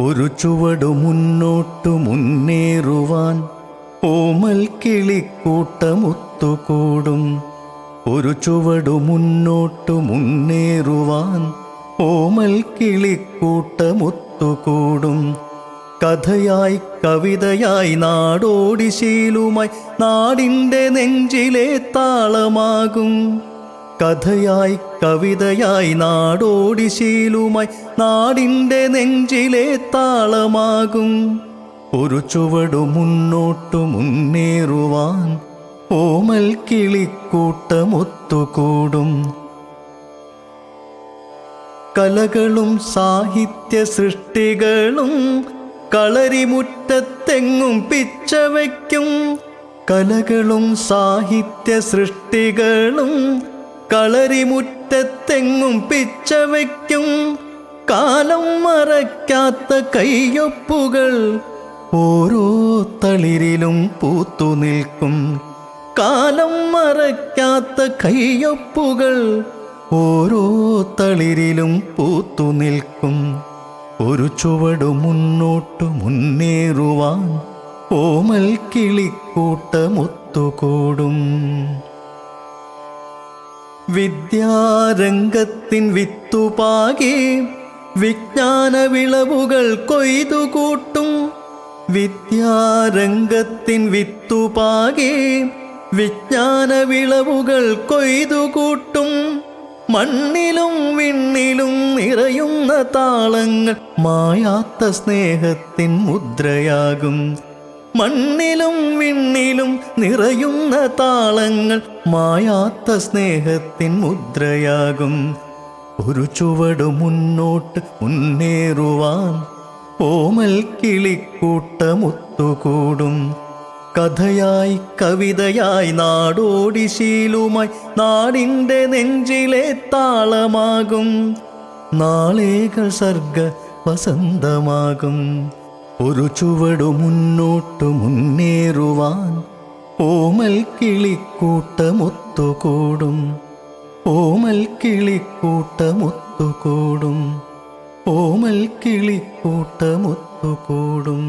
ഒരു ചുവടു മുന്നോട്ടു മുന്നേറുവാൻ ഓമൽ കിളിക്കൂട്ടമൊത്തുകൂടും. ഒരു ചുവടു മുന്നോട്ടു മുന്നേറുവാൻ ഓമൽ കിളിക്കൂട്ടമൊത്തുകൂടും. കഥയായി കവിതയായി നാടോടിശീലുമായി നാടിൻ്റെ നെഞ്ചിലെ താളമാകും. കഥയായി കവിതയായി നാടോടിശീലുമായി നാടിൻ്റെ നെഞ്ചിലെ താളമാകും. ഒരു ചുവടു മുന്നോട്ടു മുന്നേറുവാൻ ഓമൽ കിളിക്കൂട്ടമൊത്തുകൂടും. കലകളും സാഹിത്യ സൃഷ്ടികളും കളരിമുറ്റത്തെങ്ങും പിച്ചവയ്ക്കും. കലകളും സാഹിത്യ സൃഷ്ടികളും കളരിമുറ്റത്തെങ്ങും പിച്ചവയ്ക്കും. കാലം മറയ്ക്കാത്ത കയ്യൊപ്പുകൾ ഓരോ തളിരിലും പൂത്തുനിൽക്കും. കാലം മറയ്ക്കാത്ത കയ്യൊപ്പുകൾ ഓരോ തളിരിലും പൂത്തുനിൽക്കും. ഒരു ചുവടു മുന്നോട്ടു മുന്നേറുവാൻ ഓമൽ കിളിക്കൂട്ടമൊത്തുകൂടും. വിദ്യാരംഗത്തിൻ വിത്തുപാകി വിജ്ഞാന വിളവുകൾ കൊയ്തുകൂട്ടും. വിദ്യാരംഗത്തിൻ വിത്തുപാകി വിജ്ഞാന വിളവുകൾ കൊയ്തുകൂട്ടും. മണ്ണിലും വിണ്ണിലും നിറയുന്ന താളങ്ങൾ മായാത്ത സ്നേഹത്തിൻ മുദ്രയാകും. മണ്ണിലും വിണ്ണിലും നിറയുന്ന താളങ്ങൾ മായാത്ത സ്നേഹത്തിൻ മുദ്രയാകും. ഒരു ചുവടു മുന്നോട്ട് മുന്നേറുവാൻ ഓമൽ കിളിക്കൂട്ടമൊത്തുകൂടും. കഥയായി കവിതയായി നാടോടിശീലുമായി നാടിൻ്റെ നെഞ്ചിലെ താളമാകും. നാളേകൾ സർഗ വസന്തമാകും. ഒരു ചുവടു മുന്നോട്ടു മുന്നേറുവാൻ ഓമൽ കിളിക്കൂട്ടമൊത്തുകൂടും. ഓമൽ കിളിക്കൂട്ടമൊത്തുകൂടും. ഓമൽ കിളിക്കൂട്ടമൊത്തുകൂടും.